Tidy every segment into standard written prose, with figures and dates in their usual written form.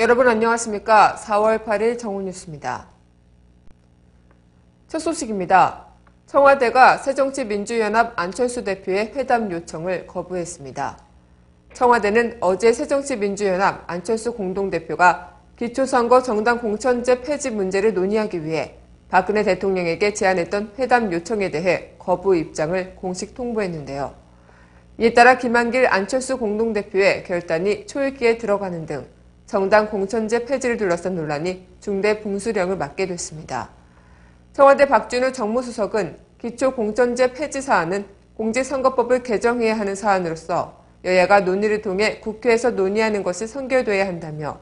여러분 안녕하십니까? 4월 8일 정오뉴스입니다. 첫 소식입니다. 청와대가 새정치민주연합 안철수 대표의 회담 요청을 거부했습니다. 청와대는 어제 새정치민주연합 안철수 공동대표가 기초선거 정당 공천제 폐지 문제를 논의하기 위해 박근혜 대통령에게 제안했던 회담 요청에 대해 거부 입장을 공식 통보했는데요. 이에 따라 김한길 안철수 공동대표의 결단이 초읽기에 들어가는 등 정당 공천제 폐지를 둘러싼 논란이 중대 분수령을 맞게 됐습니다. 청와대 박준우 정무수석은 기초 공천제 폐지 사안은 공직선거법을 개정해야 하는 사안으로서 여야가 논의를 통해 국회에서 논의하는 것이 선결돼야 한다며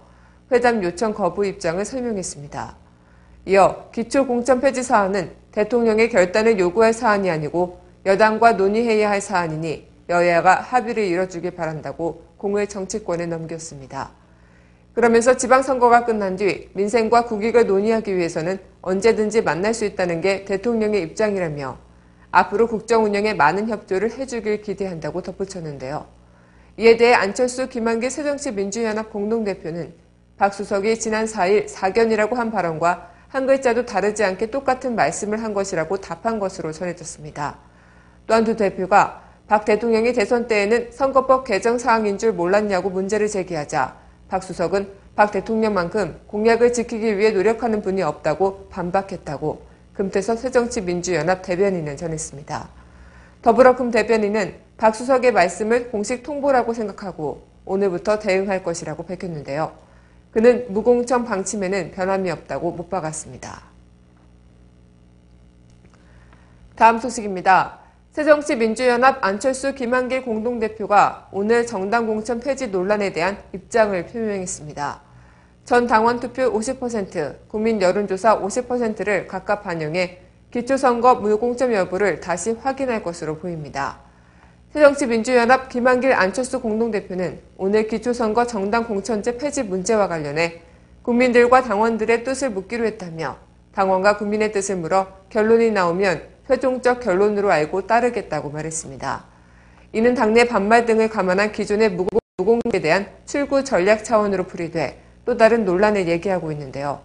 회담 요청 거부 입장을 설명했습니다. 이어 기초 공천 폐지 사안은 대통령의 결단을 요구할 사안이 아니고 여당과 논의해야 할 사안이니 여야가 합의를 이뤄주길 바란다고 공을 정치권에 넘겼습니다. 그러면서 지방선거가 끝난 뒤 민생과 국익을 논의하기 위해서는 언제든지 만날 수 있다는 게 대통령의 입장이라며 앞으로 국정 운영에 많은 협조를 해주길 기대한다고 덧붙였는데요. 이에 대해 안철수, 김한길 새정치민주연합 공동대표는 박 수석이 지난 4일 사견이라고 한 발언과 한 글자도 다르지 않게 똑같은 말씀을 한 것이라고 답한 것으로 전해졌습니다. 또한 두 대표가 박 대통령이 대선 때에는 선거법 개정 사항인 줄 몰랐냐고 문제를 제기하자 박 수석은 박 대통령만큼 공약을 지키기 위해 노력하는 분이 없다고 반박했다고 금태섭 새정치민주연합 대변인은 전했습니다. 더불어 금 대변인은 박 수석의 말씀을 공식 통보라고 생각하고 오늘부터 대응할 것이라고 밝혔는데요. 그는 무공천 방침에는 변함이 없다고 못 박았습니다. 다음 소식입니다. 새정치민주연합 안철수 김한길 공동대표가 오늘 정당 공천 폐지 논란에 대한 입장을 표명했습니다. 전 당원 투표 50%, 국민 여론조사 50%를 각각 반영해 기초선거 무공천 여부를 다시 확인할 것으로 보입니다. 새정치민주연합 김한길 안철수 공동대표는 오늘 기초선거 정당 공천제 폐지 문제와 관련해 국민들과 당원들의 뜻을 묻기로 했다며 당원과 국민의 뜻을 물어 결론이 나오면 최종적 결론으로 알고 따르겠다고 말했습니다. 이는 당내 반발 등을 감안한 기존의 무공천에 대한 출구 전략 차원으로 풀이돼 또 다른 논란을 얘기하고 있는데요.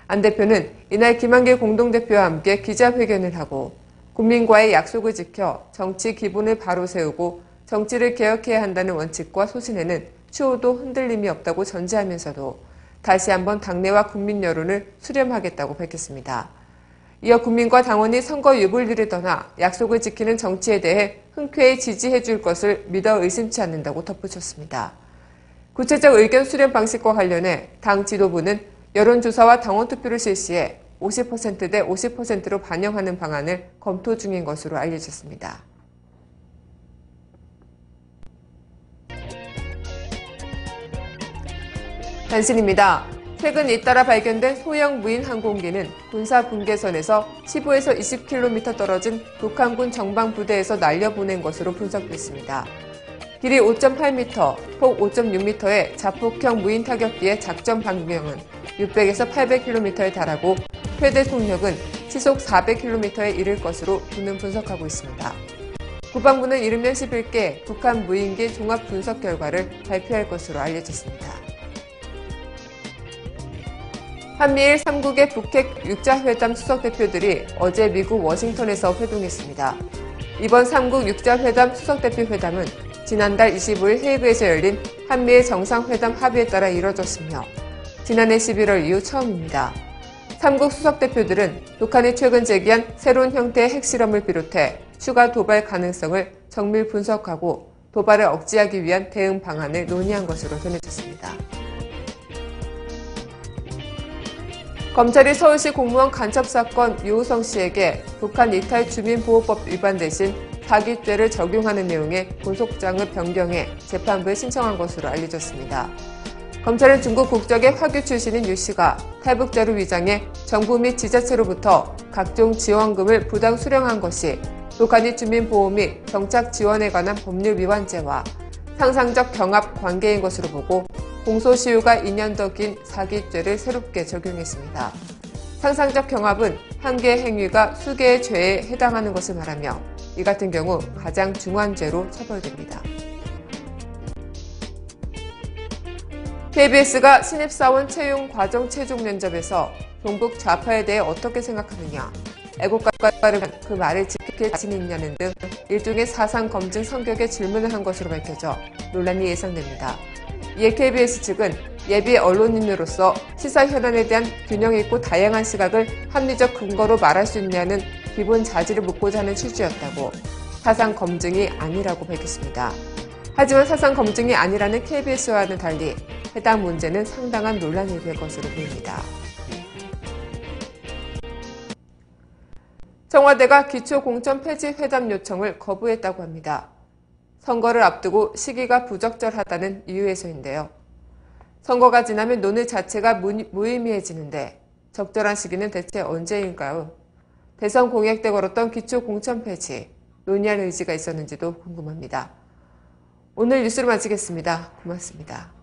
안 대표는 이날 김한길 공동대표와 함께 기자회견을 하고 국민과의 약속을 지켜 정치 기본을 바로 세우고 정치를 개혁해야 한다는 원칙과 소신에는 추호도 흔들림이 없다고 전제하면서도 다시 한번 당내와 국민 여론을 수렴하겠다고 밝혔습니다. 이어 국민과 당원이 선거 유불리를 떠나 약속을 지키는 정치에 대해 흔쾌히 지지해 줄 것을 믿어 의심치 않는다고 덧붙였습니다. 구체적 의견 수렴 방식과 관련해 당 지도부는 여론조사와 당원투표를 실시해 50%대 50%로 반영하는 방안을 검토 중인 것으로 알려졌습니다. 단신입니다. 최근 잇따라 발견된 소형 무인 항공기는 군사 분계선에서 15에서 20km 떨어진 북한군 정방부대에서 날려보낸 것으로 분석됐습니다. 길이 5.8m, 폭 5.6m의 자폭형 무인 타격기의 작전 반경은 600에서 800km에 달하고 최대 속력은 시속 400km에 이를 것으로 군은 분석하고 있습니다. 국방부는 이르면 11개 북한 무인기 종합 분석 결과를 발표할 것으로 알려졌습니다. 한미일 3국의 북핵 6자회담 수석대표들이 어제 미국 워싱턴에서 회동했습니다. 이번 3국 6자회담 수석대표 회담은 지난달 25일 헤이그에서 열린 한미일 정상회담 합의에 따라 이뤄졌으며 지난해 11월 이후 처음입니다. 3국 수석대표들은 북한이 최근 제기한 새로운 형태의 핵실험을 비롯해 추가 도발 가능성을 정밀 분석하고 도발을 억제하기 위한 대응 방안을 논의한 것으로 전해졌습니다. 검찰이 서울시 공무원 간첩 사건 유우성 씨에게 북한 이탈 주민보호법 위반 대신 사기죄를 적용하는 내용의 고소장을 변경해 재판부에 신청한 것으로 알려졌습니다. 검찰은 중국 국적의 화교 출신인 유 씨가 탈북자로 위장해 정부 및 지자체로부터 각종 지원금을 부당 수령한 것이 북한이 주민보호 및 정착 지원에 관한 법률 위반죄와 상상적 경합 관계인 것으로 보고 공소시효가 2년 더 긴 사기죄를 새롭게 적용했습니다. 상상적 경합은 한 개의 행위가 수개의 죄에 해당하는 것을 말하며 이 같은 경우 가장 중한 죄로 처벌됩니다. KBS가 신입사원 채용 과정 최종 면접에서 동북 좌파에 대해 어떻게 생각하느냐, 애국가를 그 말을 지킬 자신이 있냐는 등 일종의 사상 검증 성격의 질문을 한 것으로 밝혀져 논란이 예상됩니다. 이에 KBS 측은 예비 언론인으로서 시사 현안에 대한 균형 있고 다양한 시각을 합리적 근거로 말할 수 있냐는 기본 자질을 묻고자 하는 취지였다고, 사상 검증이 아니라고 밝혔습니다. 하지만 사상 검증이 아니라는 KBS와는 달리 해당 문제는 상당한 논란이 될 것으로 보입니다. 청와대가 기초 공천 폐지 회담 요청을 거부했다고 합니다. 선거를 앞두고 시기가 부적절하다는 이유에서인데요. 선거가 지나면 논의 자체가 무의미해지는데 적절한 시기는 대체 언제인가요? 대선 공약 때 걸었던 기초 공천 폐지, 논의할 의지가 있었는지도 궁금합니다. 오늘 뉴스를 마치겠습니다. 고맙습니다.